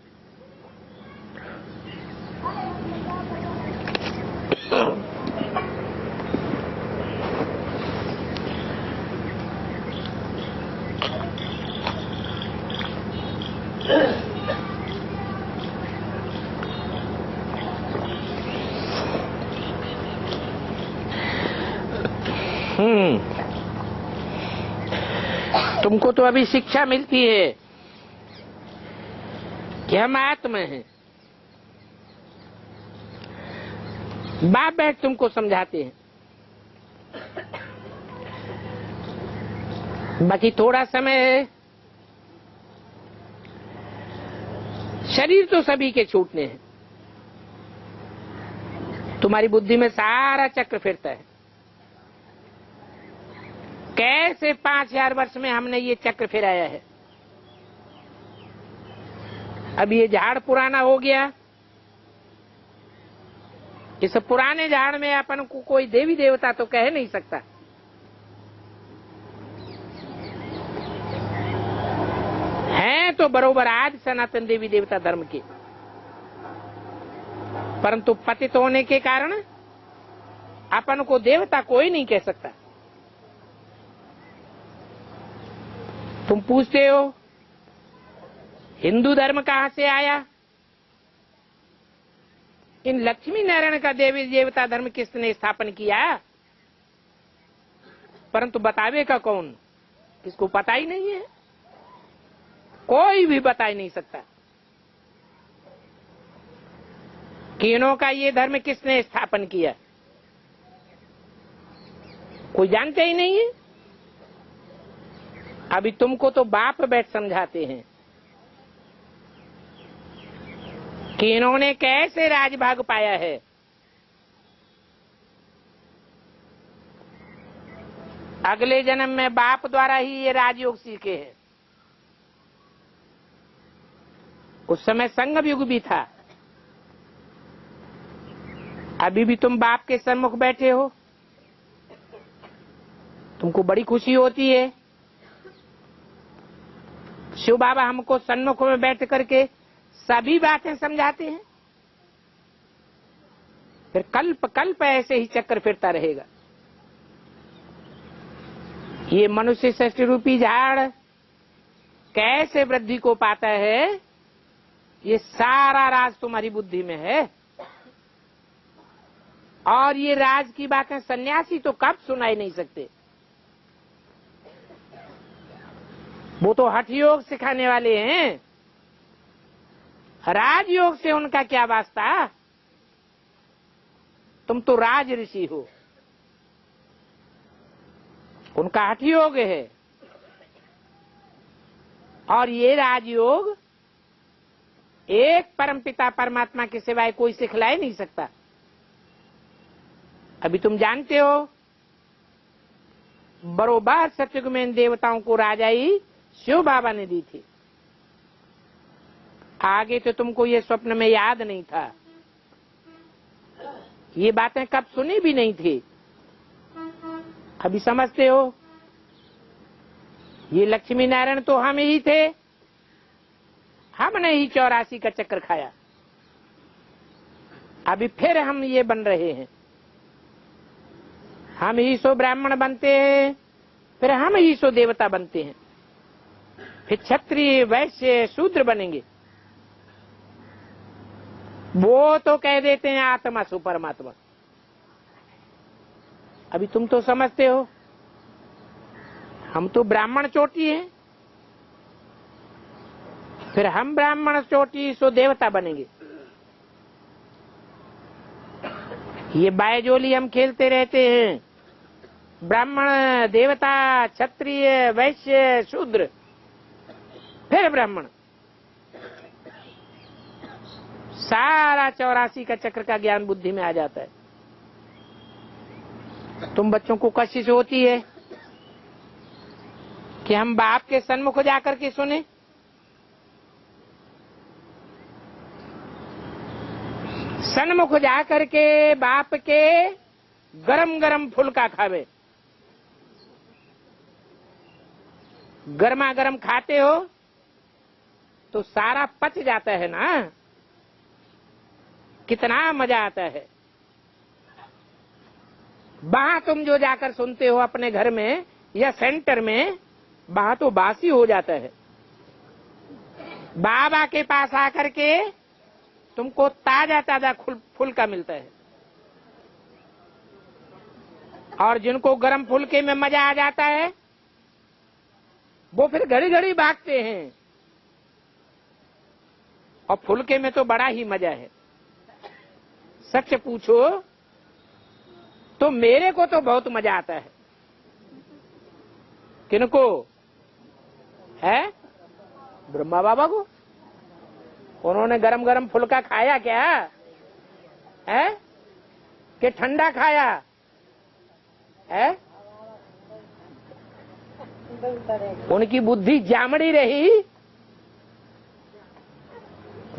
तुमको तो अभी शिक्षा मिलती है कि हम आत्मा हैं। बाप बैठ तुमको समझाते हैं। बाकी थोड़ा समय है, शरीर तो सभी के छूटने हैं। तुम्हारी बुद्धि में सारा चक्र फिरता है। कैसे 5000 वर्ष में हमने ये चक्र फिराया है। अब ये झाड़ पुराना हो गया। इस पुराने झाड़ में अपन को कोई देवी देवता तो कह नहीं सकता। हैं तो बरोबर आज सनातन देवी देवता धर्म के, परंतु पतित होने के कारण अपन को देवता कोई नहीं कह सकता। तुम पूछते हो हिंदू धर्म कहां से आया? इन लक्ष्मी नारायण का देवी देवता धर्म किसने स्थापन किया? परंतु बतावे का कौन? किसको पता ही नहीं है। कोई भी बता ही नहीं सकता कि इन्हों का ये धर्म किसने स्थापन किया। कोई जानते ही नहीं है। अभी तुमको तो बाप बैठ समझाते हैं कि इन्होंने कैसे राजभाग पाया है। अगले जन्म में बाप द्वारा ही ये राजयोग सीखे हैं। उस समय संगम युग भी था। अभी भी तुम बाप के सन्मुख बैठे हो, तुमको बड़ी खुशी होती है। शिव बाबा हमको सन्मुख में बैठ करके सभी बातें समझाते हैं। फिर कल्प कल्प ऐसे ही चक्कर फिरता रहेगा। ये मनुष्य सृष्टि रूपी झाड़ कैसे वृद्धि को पाता है, ये सारा राज तुम्हारी बुद्धि में है। और ये राज की बातें सन्यासी तो कब सुनाई नहीं सकते। वो तो हठ योग सिखाने वाले हैं। राजयोग से उनका क्या वास्ता? तुम तो राज ऋषि हो, उनका हठ योग है। और ये राजयोग एक परमपिता परमात्मा के सिवाय कोई सिखला ही नहीं सकता। अभी तुम जानते हो बरोबर सतयुग में इन देवताओं को राजाई शिव बाबा ने दी थी। आगे तो तुमको ये स्वप्न में याद नहीं था। ये बातें कब सुनी भी नहीं थी। अभी समझते हो ये लक्ष्मी नारायण तो हम ही थे। हमने ही 84 का चक्कर खाया। अभी फिर हम ये बन रहे हैं। हम ही सो ब्राह्मण बनते हैं, फिर हम ही सो देवता बनते हैं। फिर क्षत्रिय वैश्य शूद्र बनेंगे। वो तो कह देते हैं आत्मा सु परमात्मा। अभी तुम तो समझते हो हम तो ब्राह्मण चोटी हैं, फिर हम ब्राह्मण चोटी सो देवता बनेंगे। ये बायजोली हम खेलते रहते हैं, ब्राह्मण देवता क्षत्रिय वैश्य शूद्र फिर ब्राह्मण। सारा 84 का चक्र का ज्ञान बुद्धि में आ जाता है। तुम बच्चों को कशिश होती है कि हम बाप के सन्मुख जाकर के सुने, सन्मुख जाकर के बाप के गरम गरम फुलका खावे। गरमा गरम खाते हो तो सारा पच जाता है ना, कितना मजा आता है। वहां तुम जो जाकर सुनते हो अपने घर में या सेंटर में, वहां तो बासी हो जाता है। बाबा के पास आकर के तुमको ताजा ताजा फुलका मिलता है। और जिनको गरम फुलके में मजा आ जाता है वो फिर घड़ी घड़ी भागते हैं। और फुलके में तो बड़ा ही मजा है। सच पूछो तो मेरे को तो बहुत मजा आता है। किनको है? ब्रह्मा बाबा को। उन्होंने गरम गरम फुलका खाया क्या है कि ठंडा खाया है? उनकी बुद्धि जामड़ी रही,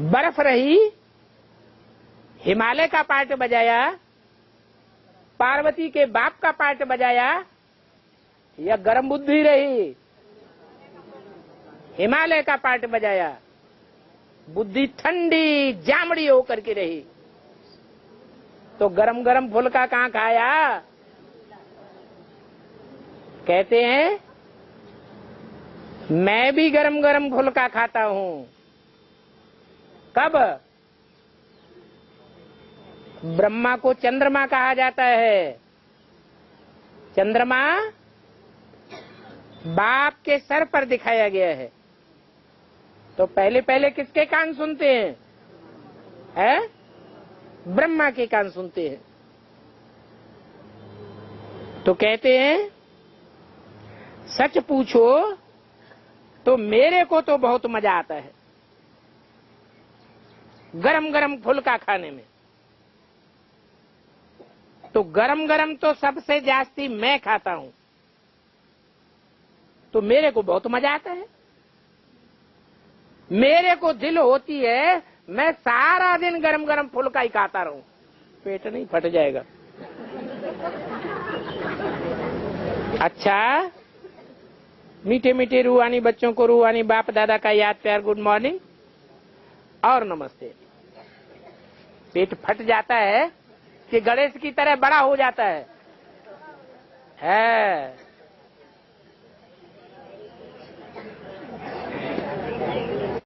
बर्फ रही, हिमालय का पार्ट बजाया, पार्वती के बाप का पार्ट बजाया, या गरम बुद्धि रही हिमालय का पार्ट बजाया, बुद्धि ठंडी जामड़ी होकर के रही, तो गरम गरम फुलका कहां खाया? कहते हैं मैं भी गरम गरम फुलका खाता हूं। कब? ब्रह्मा को चंद्रमा कहा जाता है। चंद्रमा बाप के सर पर दिखाया गया है। तो पहले पहले किसके कान सुनते हैं? है? ब्रह्मा के कान सुनते हैं। तो कहते हैं सच पूछो तो मेरे को तो बहुत मजा आता है गरम गरम फुलका खाने में। तो गरम गरम तो सबसे जास्ती मैं खाता हूं, तो मेरे को बहुत मजा आता है। मेरे को दिल होती है मैं सारा दिन गरम गरम फुलका ही खाता रहूं, पेट नहीं फट जाएगा। अच्छा, मीठे मीठे रूहानी बच्चों को रूहानी बाप दादा का याद प्यार गुड मॉर्निंग और नमस्ते। पेट फट जाता है कि गणेश की तरह बड़ा हो जाता है।